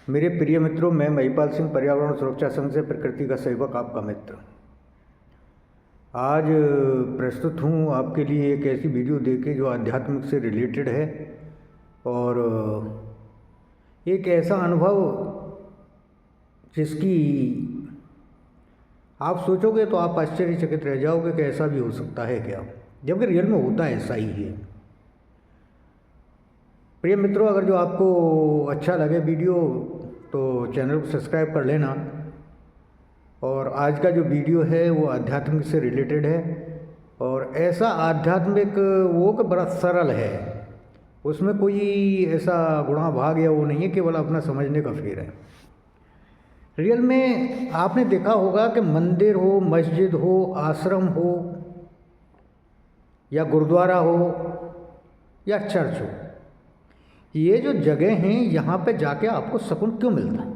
मेरे प्रिय मित्रों, मैं महिपाल सिंह, पर्यावरण सुरक्षा संघ से प्रकृति का सेवक, आपका मित्र। आज प्रस्तुत हूँ आपके लिए एक ऐसी वीडियो देके जो आध्यात्मिक से रिलेटेड है और एक ऐसा अनुभव जिसकी आप सोचोगे तो आप आश्चर्यचकित रह जाओगे कि ऐसा भी हो सकता है क्या, जबकि रियल में होता है ऐसा ही है। प्रिय मित्रों, अगर जो आपको अच्छा लगे वीडियो तो चैनल को सब्सक्राइब कर लेना। और आज का जो वीडियो है वो आध्यात्मिक से रिलेटेड है और ऐसा आध्यात्मिक वो कि बड़ा सरल है, उसमें कोई ऐसा गुणा भाग या वो नहीं है, केवल अपना समझने का फेर है। रियल में आपने देखा होगा कि मंदिर हो, मस्जिद हो, आश्रम हो या गुरुद्वारा हो या चर्च हो, ये जो जगह हैं यहाँ पे जाके आपको सुकून क्यों मिलता है?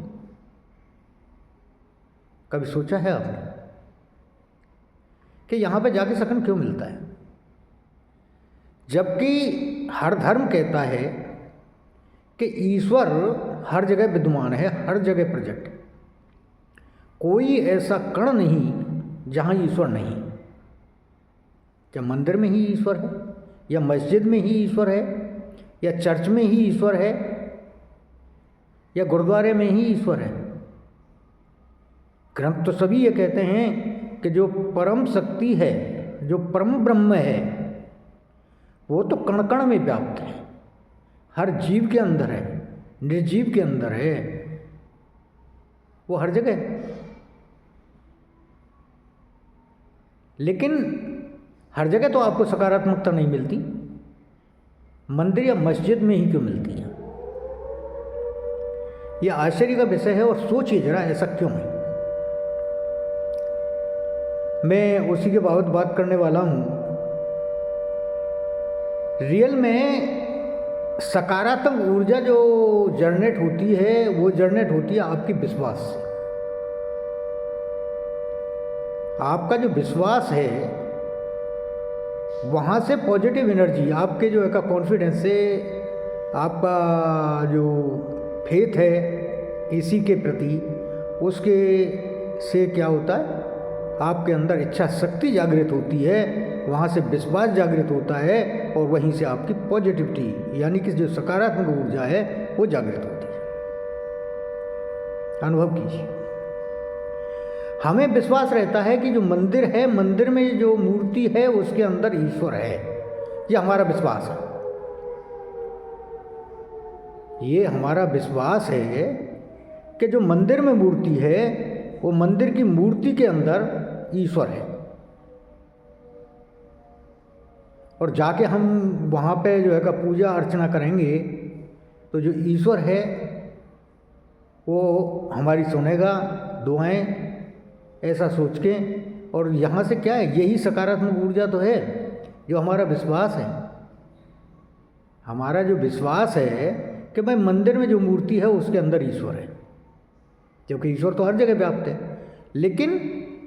कभी सोचा है आपने कि यहाँ पे जाके सुकून क्यों मिलता है? जबकि हर धर्म कहता है कि ईश्वर हर जगह विद्यमान है, हर जगह प्रेजेंट है। कोई ऐसा कण नहीं जहाँ ईश्वर नहीं। क्या मंदिर में ही ईश्वर है, या मस्जिद में ही ईश्वर है, या चर्च में ही ईश्वर है, या गुरुद्वारे में ही ईश्वर है? ग्रंथ तो सभी ये कहते हैं कि जो परम शक्ति है, जो परम ब्रह्म है, वो तो कण कण में व्याप्त है, हर जीव के अंदर है, निर्जीव के अंदर है, वो हर जगह है। लेकिन हर जगह तो आपको सकारात्मकता नहीं मिलती, मंदिर या मस्जिद में ही क्यों मिलती है? यह आश्चर्य का विषय है। और सोचिए जरा, ऐसा क्यों है? मैं उसी के बाबत बात करने वाला हूँ। रियल में सकारात्मक ऊर्जा जो जनरेट होती है, वो जनरेट होती है आपकी विश्वास से। आपका जो विश्वास है, वहाँ से पॉजिटिव एनर्जी, आपके जो है कॉन्फिडेंस से, आपका जो फेथ है किसी के प्रति, उसके से क्या होता है, आपके अंदर इच्छा शक्ति जागृत होती है, वहाँ से विश्वास जागृत होता है और वहीं से आपकी पॉजिटिविटी यानी कि जो सकारात्मक ऊर्जा है वो जागृत होती है। अनुभव कीजिए। हमें विश्वास रहता है कि जो मंदिर है, मंदिर में जो मूर्ति है उसके अंदर ईश्वर है, ये हमारा विश्वास है। ये हमारा विश्वास है कि जो मंदिर में मूर्ति है, वो मंदिर की मूर्ति के अंदर ईश्वर है। और जाके हम वहाँ पे जो है पूजा अर्चना करेंगे तो जो ईश्वर है वो हमारी सुनेगा दुआएं, ऐसा सोच के। और यहाँ से क्या है, यही सकारात्मक ऊर्जा तो है जो हमारा विश्वास है। हमारा जो विश्वास है कि भाई मंदिर में जो मूर्ति है उसके अंदर ईश्वर है, क्योंकि ईश्वर तो हर जगह व्याप्त है। लेकिन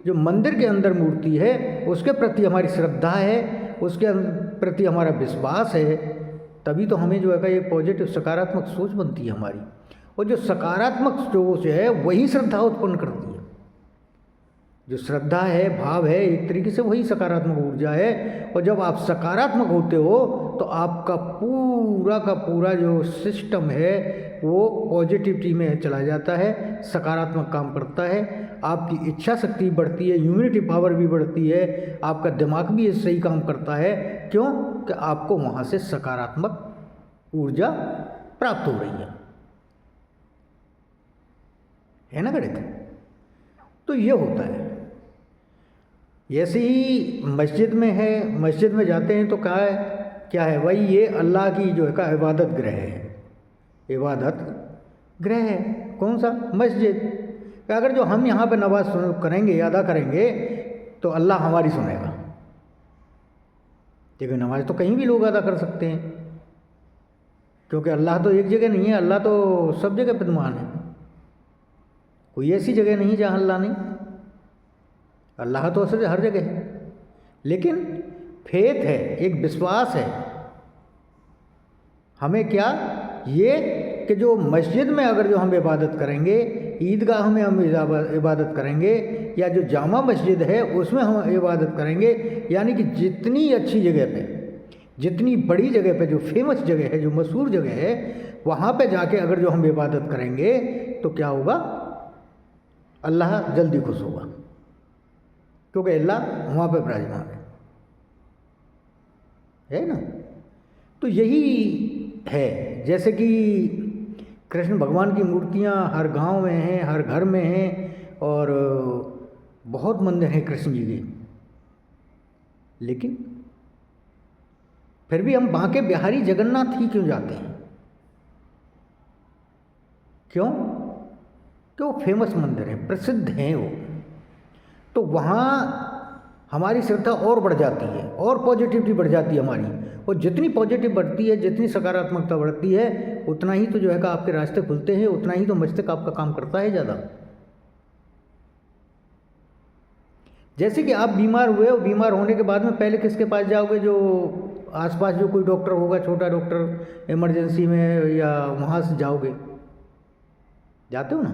जो मंदिर के अंदर मूर्ति है उसके प्रति हमारी श्रद्धा है, उसके प्रति हमारा विश्वास है, तभी तो हमें जो है ये पॉजिटिव सकारात्मक सोच बनती है हमारी। और जो सकारात्मक सोच है वही श्रद्धा उत्पन्न करती है। जो श्रद्धा है, भाव है, एक तरीके से वही सकारात्मक ऊर्जा है। और जब आप सकारात्मक होते हो तो आपका पूरा का पूरा जो सिस्टम है वो पॉजिटिविटी में चला जाता है, सकारात्मक काम करता है। आपकी इच्छा शक्ति बढ़ती है, इम्यूनिटी पावर भी बढ़ती है, आपका दिमाग भी सही काम करता है। क्यों? कि आपको वहाँ से सकारात्मक ऊर्जा प्राप्त हो रही है ना गणित? तो ये होता है। ऐसे ही मस्जिद में है, मस्जिद में जाते हैं तो क्या है भाई, ये अल्लाह की जो है इबादत गृह है, इबादत गृह है। कौन सा? मस्जिद। अगर जो हम यहाँ पे नमाज करेंगे, अदा करेंगे, तो अल्लाह हमारी सुनेगा। देखो, नमाज तो कहीं भी लोग अदा कर सकते हैं, क्योंकि अल्लाह तो एक जगह नहीं है, अल्लाह तो सब जगह विद्यमान है। कोई ऐसी जगह नहीं जहाँ अल्लाह नहीं, अल्लाह तो असल हर जगह है। लेकिन फेथ है, एक विश्वास है। हमें क्या, ये कि जो मस्जिद में अगर जो हम इबादत करेंगे, ईदगाह में हम इबादत करेंगे, या जो जामा मस्जिद है उसमें हम इबादत करेंगे, यानी कि जितनी अच्छी जगह पे, जितनी बड़ी जगह पे, जो फेमस जगह है, जो मशहूर जगह है, वहाँ पे जाके अगर जो हम इबादत करेंगे तो क्या होगा, अल्लाह जल्दी खुश होगा, क्योंकि अल्लाह वहाँ पे विराजमान है ना। तो यही है, जैसे कि कृष्ण भगवान की मूर्तियाँ हर गांव में हैं, हर घर में हैं, और बहुत मंदिर हैं कृष्ण जी के, लेकिन फिर भी हम बांके बिहारी जगन्नाथ ही क्यों जाते हैं? क्यों? कि वो फेमस मंदिर है, प्रसिद्ध हैं वो, तो वहाँ हमारी श्रद्धा और बढ़ जाती है, और पॉजिटिविटी बढ़ जाती है हमारी, और जितनी पॉजिटिव बढ़ती है, जितनी सकारात्मकता बढ़ती है, उतना ही तो जो है कि आपके रास्ते खुलते हैं, उतना ही तो मस्तिष्क आपका काम करता है ज़्यादा। जैसे कि आप बीमार हुए हो, बीमार होने के बाद में पहले किसके पास जाओगे? जो आसपास जो कोई डॉक्टर होगा, छोटा डॉक्टर इमरजेंसी में, या वहाँ से जाओगे, जाते हो ना।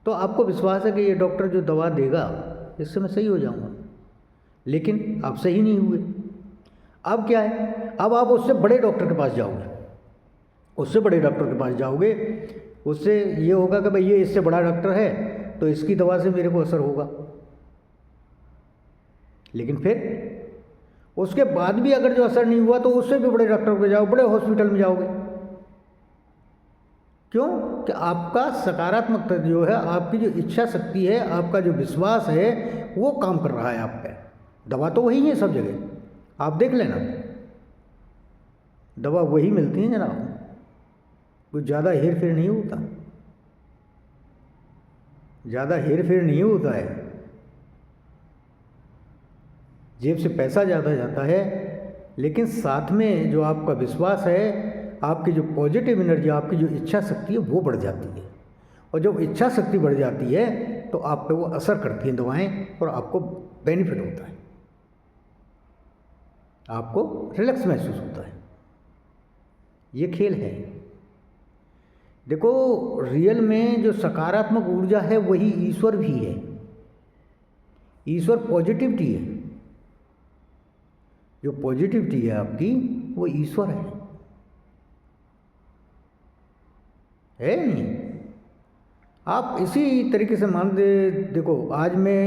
तो आपको विश्वास है कि ये डॉक्टर जो दवा देगा इससे मैं सही हो जाऊँगा, लेकिन आप सही नहीं हुए। अब क्या है, अब आप उससे बड़े डॉक्टर के पास जाओगे, उससे बड़े डॉक्टर के पास जाओगे, उससे ये होगा कि भाई ये इससे बड़ा डॉक्टर है तो इसकी दवा से मेरे को असर होगा, लेकिन फिर उसके बाद भी अगर जो असर नहीं हुआ तो उससे भी बड़े डॉक्टर पे जाओ, बड़े हॉस्पिटल में जाओगे। क्यों? कि आपका सकारात्मकता जो है, आपकी जो इच्छा शक्ति है, आपका जो विश्वास है, वो काम कर रहा है आप पे। दवा तो वही है सब जगह, आप देख लेना, दवा वही मिलती है जनाब, कुछ ज़्यादा हेर फेर नहीं होता, ज़्यादा हेर फेर नहीं होता है। जेब से पैसा ज़्यादा जाता है, लेकिन साथ में जो आपका विश्वास है, आपकी जो पॉजिटिव एनर्जी, आपकी जो इच्छा शक्ति है, वो बढ़ जाती है। और जब इच्छा शक्ति बढ़ जाती है तो आप पे वो असर करती हैं दवाएं, और आपको बेनिफिट होता है, आपको रिलैक्स महसूस होता है। ये खेल है। देखो, रियल में जो सकारात्मक ऊर्जा है वही ईश्वर भी है। ईश्वर पॉजिटिविटी है, जो पॉजिटिविटी है आपकी वो ईश्वर है नहीं। आप इसी तरीके से मान दे, देखो आज मैं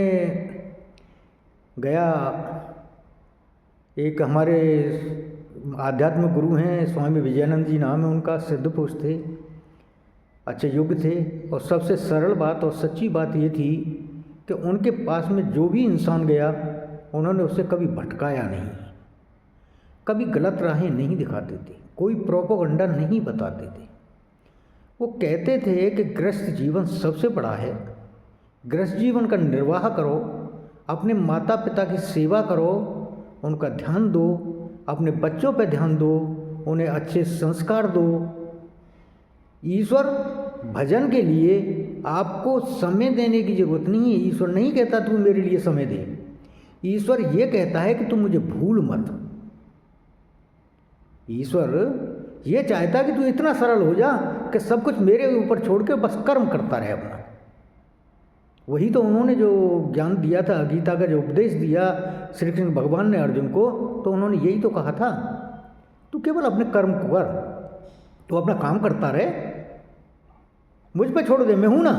गया, एक हमारे आध्यात्मिक गुरु हैं, स्वामी विजयानंद जी नाम है उनका, सिद्ध पुरुष थे, अच्छे युग थे, और सबसे सरल बात और सच्ची बात ये थी कि उनके पास में जो भी इंसान गया उन्होंने उसे कभी भटकाया नहीं, कभी गलत राहें नहीं दिखाते थे, कोई प्रोपेगेंडा नहीं बताते थे। वो कहते थे कि गृहस्थ जीवन सबसे बड़ा है, गृहस्थ जीवन का निर्वाह करो, अपने माता पिता की सेवा करो, उनका ध्यान दो, अपने बच्चों पर ध्यान दो, उन्हें अच्छे संस्कार दो। ईश्वर भजन के लिए आपको समय देने की जरूरत नहीं है। ईश्वर नहीं कहता तू मेरे लिए समय दे, ईश्वर ये कहता है कि तू मुझे भूल मत। ईश्वर ये चाहता है कि तू इतना सरल हो जा कि सब कुछ मेरे ऊपर छोड़ के बस कर्म करता रहे अपना। वही तो उन्होंने जो ज्ञान दिया था, गीता का जो उपदेश दिया श्री कृष्ण भगवान ने अर्जुन को, तो उन्होंने यही तो कहा था, तू केवल अपने कर्म को कर, तू अपना काम करता रहे, मुझ पे छोड़ दे, मैं हूं ना।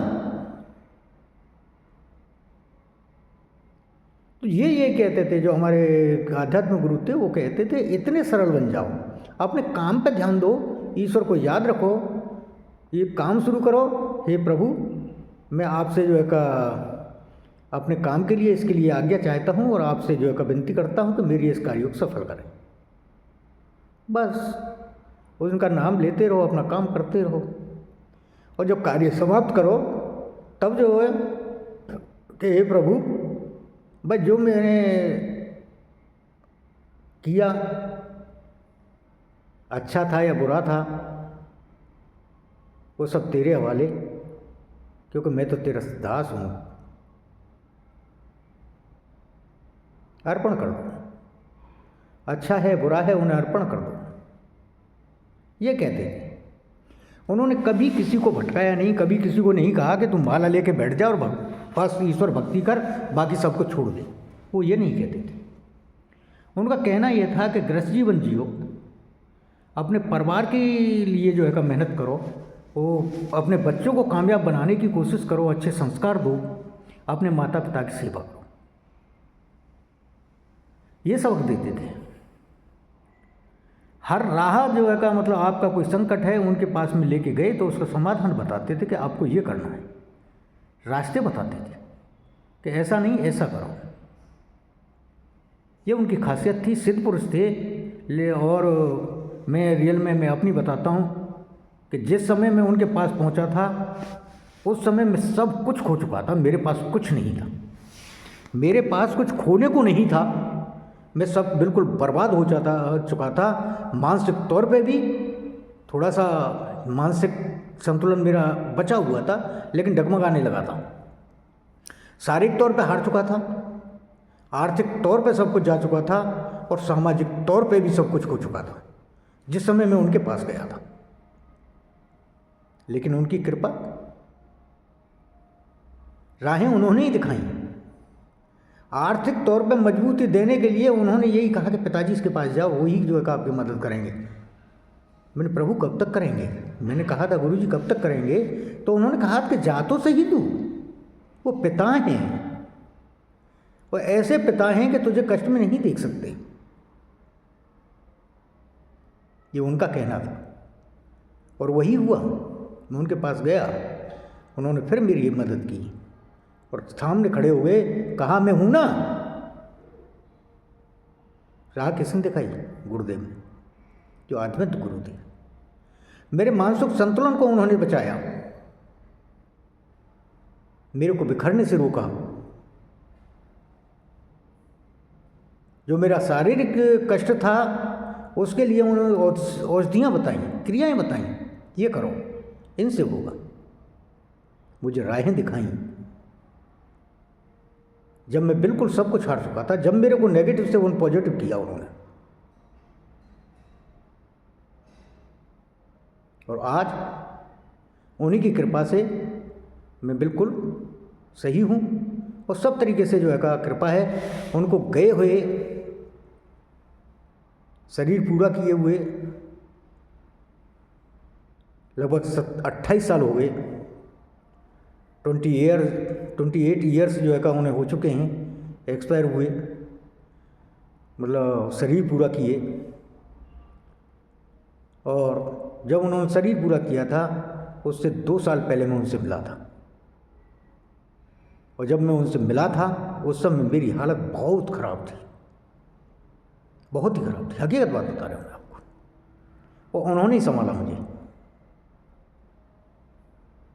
तो ये कहते थे, जो हमारे आध्यात्मिक गुरु थे, वो कहते थे इतने सरल बन जाओ, अपने काम पे ध्यान दो, ईश्वर को याद रखो, ये काम शुरू करो, हे प्रभु मैं आपसे जो है का अपने काम के लिए, इसके लिए आज्ञा चाहता हूँ, और आपसे जो है का विनती करता हूँ कि मेरी इस कार्य को सफल करें। बस उनका नाम लेते रहो, अपना काम करते रहो, और जब कार्य समाप्त करो तब जो है कि हे प्रभु बस जो मैंने किया अच्छा था या बुरा था वो सब तेरे हवाले, क्योंकि मैं तो तेरा दास हूँ, अर्पण कर दो, अच्छा है बुरा है उन्हें अर्पण कर दो, ये कहते थे। उन्होंने कभी किसी को भटकाया नहीं, कभी किसी को नहीं कहा कि तुम माला लेके बैठ जा और बस ईश्वर भक्ति कर, बाकी सबको छोड़ दे। वो ये नहीं कहते थे। उनका कहना यह था कि गृहस्थ जीवन जियो, अपने परिवार के लिए जो है का मेहनत करो, वो अपने बच्चों को कामयाब बनाने की कोशिश करो, अच्छे संस्कार दो, अपने माता पिता की सेवा करो। ये सबक देते थे। हर राह जो है का मतलब आपका कोई संकट है उनके पास में लेके गए तो उसका समाधान बताते थे कि आपको ये करना है, रास्ते बताते थे कि ऐसा नहीं ऐसा करो। ये उनकी खासियत थी। सिद्ध पुरुष थे। और मैं रियल में मैं अपनी बताता हूँ कि जिस समय मैं उनके पास पहुँचा था उस समय मैं सब कुछ खो चुका था, मेरे पास कुछ नहीं था, मेरे पास कुछ खोने को नहीं था। मैं सब बिल्कुल बर्बाद हो चुका था। मानसिक तौर पे भी थोड़ा सा मानसिक संतुलन मेरा बचा हुआ था, लेकिन डगमगाने लगा था। शारीरिक तौर पे हार चुका था, आर्थिक तौर पे सब कुछ जा चुका था, और सामाजिक तौर पे भी सब कुछ खो चुका था जिस समय मैं उनके पास गया था। लेकिन उनकी कृपा, राहें उन्होंने ही दिखाई। आर्थिक तौर पे मजबूती देने के लिए उन्होंने यही कहा कि पिताजी इसके पास जाओ, वही जो है आपकी मदद करेंगे। मैंने प्रभु कब तक करेंगे, मैंने कहा था गुरुजी कब तक करेंगे, तो उन्होंने कहा कि जा तो सही तू, वो पिता हैं, वो ऐसे पिता हैं कि तुझे कष्ट में नहीं देख सकते। ये उनका कहना था और वही हुआ। मैं उनके पास गया, उन्होंने फिर मेरी मदद की और सामने खड़े हुए कहा मैं हूं ना। राह किसने दिखाई? गुरुदेव ने, जो आध्यात्मिक गुरु थे। मेरे मानसिक संतुलन को उन्होंने बचाया, मेरे को बिखरने से रोका। जो मेरा शारीरिक कष्ट था उसके लिए उन्होंने औषधियाँ बताई, क्रियाएं बताई, ये करो इनसे होगा। मुझे राहें दिखाई जब मैं बिल्कुल सब कुछ हार चुका था, जब मेरे को नेगेटिव से उन पॉजिटिव किया उन्होंने। और आज उन्हीं की कृपा से मैं बिल्कुल सही हूँ और सब तरीके से जो है का कृपा है। उनको गए हुए, शरीर पूरा किए हुए लगभग 28 साल हो गए। 28 ईयर्स जो है का उन्हें हो चुके हैं, एक्सपायर हुए, मतलब शरीर पूरा किए। और जब उन्होंने शरीर पूरा किया था उससे 2 साल पहले मैं उनसे मिला था, और जब मैं उनसे मिला था उस समय मेरी हालत बहुत ख़राब थी, बहुत ही ख़राब थी। हकीकत बात बता रहा हूँ मैं आपको। और उन्होंने ही संभाला मुझे,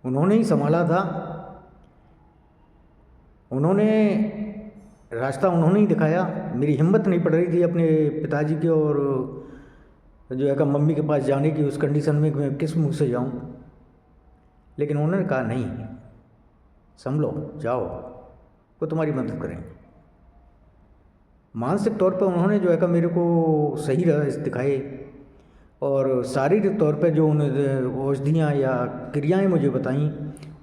उन्होंने ही संभाला था, उन्होंने रास्ता उन्होंने ही दिखाया। मेरी हिम्मत नहीं पड़ रही थी अपने पिताजी के और जो है का मम्मी के पास जाने की। उस कंडीशन में मैं किस मुंह से जाऊं, लेकिन उन्होंने कहा नहीं, संभलो, जाओ, वो तुम्हारी मदद करेंगे। मानसिक तौर पर उन्होंने जो है का मेरे को सही रास्ते दिखाए, और शारीरिक तौर पे जो उन्होंने औषधियाँ या क्रियाएं मुझे बताई,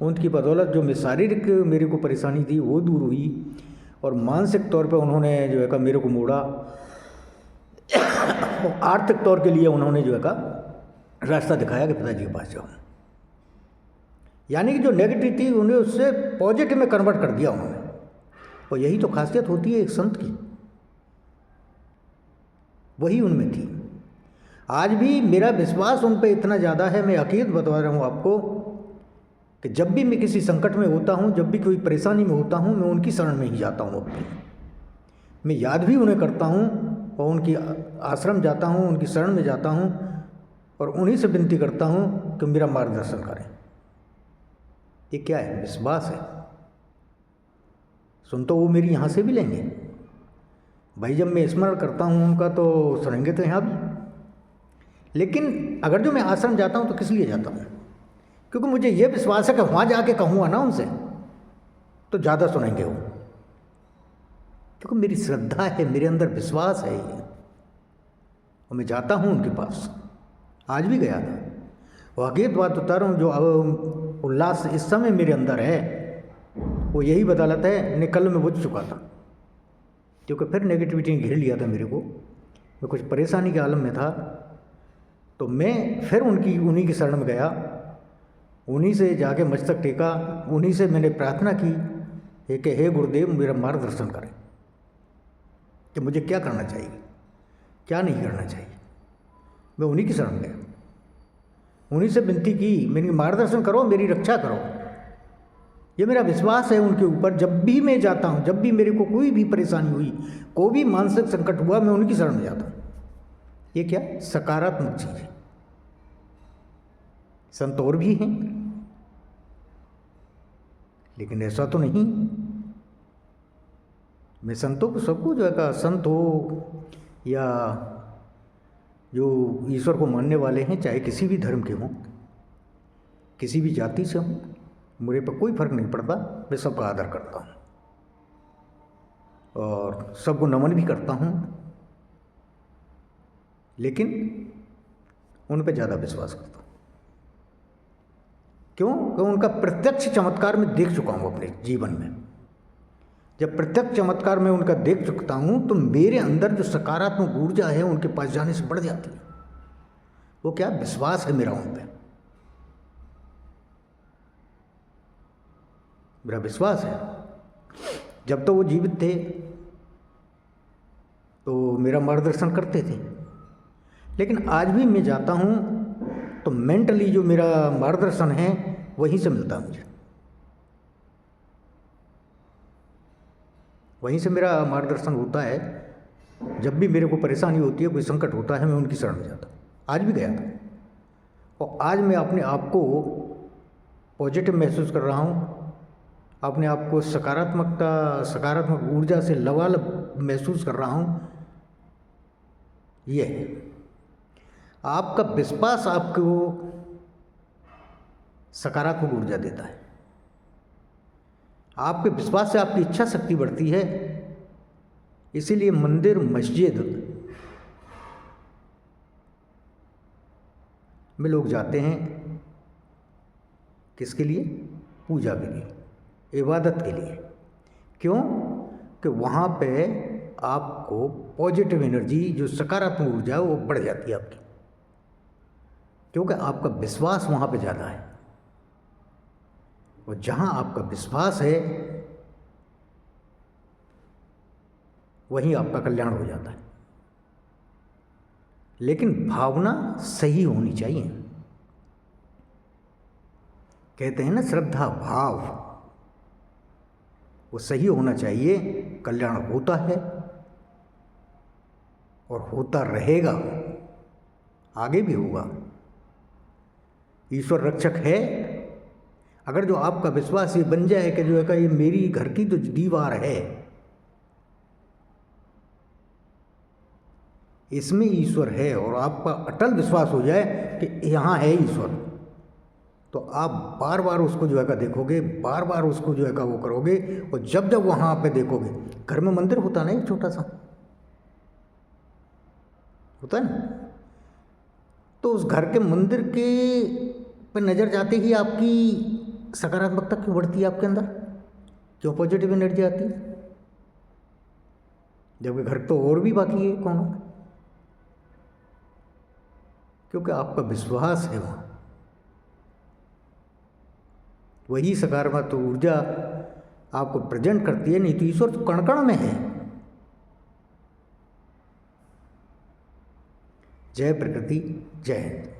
उनकी बदौलत जो मैं शारीरिक मेरे को परेशानी थी वो दूर हुई, और मानसिक तौर पे उन्होंने जो है का मेरे को मोड़ा, और आर्थिक तौर के लिए उन्होंने जो है का रास्ता दिखाया कि पिताजी के पास जाओ। यानी कि जो नेगेटिव थी उन्हें उससे पॉजिटिव में कन्वर्ट कर दिया उन्होंने। और यही तो खासियत होती है एक संत की, वही उनमें थी। आज भी मेरा विश्वास उन पे इतना ज़्यादा है, मैं हकीकत बता रहा हूँ आपको, कि जब भी मैं किसी संकट में होता हूँ, जब भी कोई परेशानी में होता हूँ, मैं उनकी शरण में ही जाता हूँ अपनी। मैं याद भी उन्हें करता हूँ और उनकी आश्रम जाता हूँ, उनकी शरण में जाता हूँ, और उन्हीं से विनती करता हूँ कि मेरा मार्गदर्शन करें। ये क्या है? विश्वास है। सुन तो वो मेरी यहाँ से भी लेंगे भाई, जब मैं स्मरण करता हूँ उनका तो सुनेंगे तो यहाँ भी। लेकिन अगर जो मैं आश्रम जाता हूँ तो किस लिए जाता हूँ? क्योंकि मुझे ये विश्वास है कि वहाँ जाके कहूँगा ना उनसे तो ज़्यादा सुनेंगे वो, क्योंकि मेरी श्रद्धा है, मेरे अंदर विश्वास है। और मैं जाता हूँ उनके पास, आज भी गया था। वाकई बात बता रहा हूँ, जो उल्लास इस समय मेरे अंदर है वो यही बदौलत है, ने कल में बुझ चुका था, क्योंकि फिर नेगेटिविटी ने घेर लिया था मेरे को, मैं कुछ परेशानी के आलम में था। तो मैं फिर उन्हीं की शरण में गया, उन्हीं से जाके मस्तक टेका, उन्हीं से मैंने प्रार्थना की कि हे गुरुदेव मेरा मार्गदर्शन करें कि मुझे क्या करना चाहिए, क्या नहीं करना चाहिए। मैं उन्हीं की शरण में गया, उन्हीं से विनती की, मेरी मार्गदर्शन करो, मेरी रक्षा करो। ये मेरा विश्वास है उनके ऊपर। जब भी मैं जाता हूँ, जब भी मेरे को कोई भी परेशानी हुई, कोई भी मानसिक संकट हुआ, मैं उनकी शरण में जाता हूँ। ये क्या सकारात्मक चीज़ है। संत और भी हैं, लेकिन ऐसा तो नहीं। मैं संतों को, सबको जो है का संत हो या जो ईश्वर को मानने वाले हैं, चाहे किसी भी धर्म के हों, किसी भी जाति से हों, मुझे पर कोई फर्क नहीं पड़ता। मैं सबका आदर करता हूँ और सबको नमन भी करता हूँ, लेकिन उन पर ज़्यादा विश्वास करता हूँ। क्यों? क्योंकि उनका प्रत्यक्ष चमत्कार मैं देख चुका हूँ अपने जीवन में। जब प्रत्यक्ष चमत्कार मैं उनका देख चुकता हूँ तो मेरे अंदर जो सकारात्मक ऊर्जा है उनके पास जाने से बढ़ जाती है। वो क्या विश्वास है मेरा उन पर, मेरा विश्वास है। जब तो वो जीवित थे तो मेरा मार्गदर्शन करते थे, लेकिन आज भी मैं जाता हूँ तो मेंटली जो मेरा मार्गदर्शन है वहीं से मिलता है मुझे, वहीं से मेरा मार्गदर्शन होता है। जब भी मेरे को परेशानी होती है, कोई संकट होता है, मैं उनकी शरण में जाता हूँ। आज भी गया था और आज मैं अपने आप को पॉजिटिव महसूस कर रहा हूँ, अपने आप को सकारात्मक ऊर्जा से लबालब महसूस कर रहा हूँ। ये है आपका विश्वास, आपको सकारात्मक ऊर्जा देता है। आपके विश्वास से आपकी इच्छा शक्ति बढ़ती है। इसीलिए मंदिर, मस्जिद में लोग जाते हैं, किसके लिए? पूजा के लिए, इबादत के लिए। क्यों? कि वहाँ पे आपको पॉजिटिव एनर्जी, जो सकारात्मक ऊर्जा है, वो बढ़ जाती है आपकी, क्योंकि आपका विश्वास वहाँ पे ज़्यादा है। और जहाँ आपका विश्वास है वहीं आपका कल्याण हो जाता है। लेकिन भावना सही होनी चाहिए। कहते हैं ना, श्रद्धा भाव, वो सही होना चाहिए। कल्याण होता है और होता रहेगा, आगे भी होगा। ईश्वर रक्षक है। अगर जो आपका विश्वास ये बन जाए कि जो है का ये मेरी घर की तो दीवार है, इसमें ईश्वर है, और आपका अटल विश्वास हो जाए कि यहाँ है ईश्वर, तो आप बार बार उसको जो है का देखोगे, बार बार उसको जो है का वो करोगे। और जब जब वहाँ पे देखोगे, घर में मंदिर होता ना, एक छोटा सा होता है ना, तो उस घर के मंदिर के पर नज़र जाते ही आपकी सकारात्मकता क्यों बढ़ती है आपके अंदर? क्यों पॉजिटिव एनर्जी आती है? जबकि घर तो और भी बाकी है कौन? क्योंकि आपका विश्वास है वहाँ, वही सकारात्मक ऊर्जा आपको प्रेजेंट करती है। नहीं तो ईश्वर तो कण कण में है। जय प्रकृति, जय हिंद।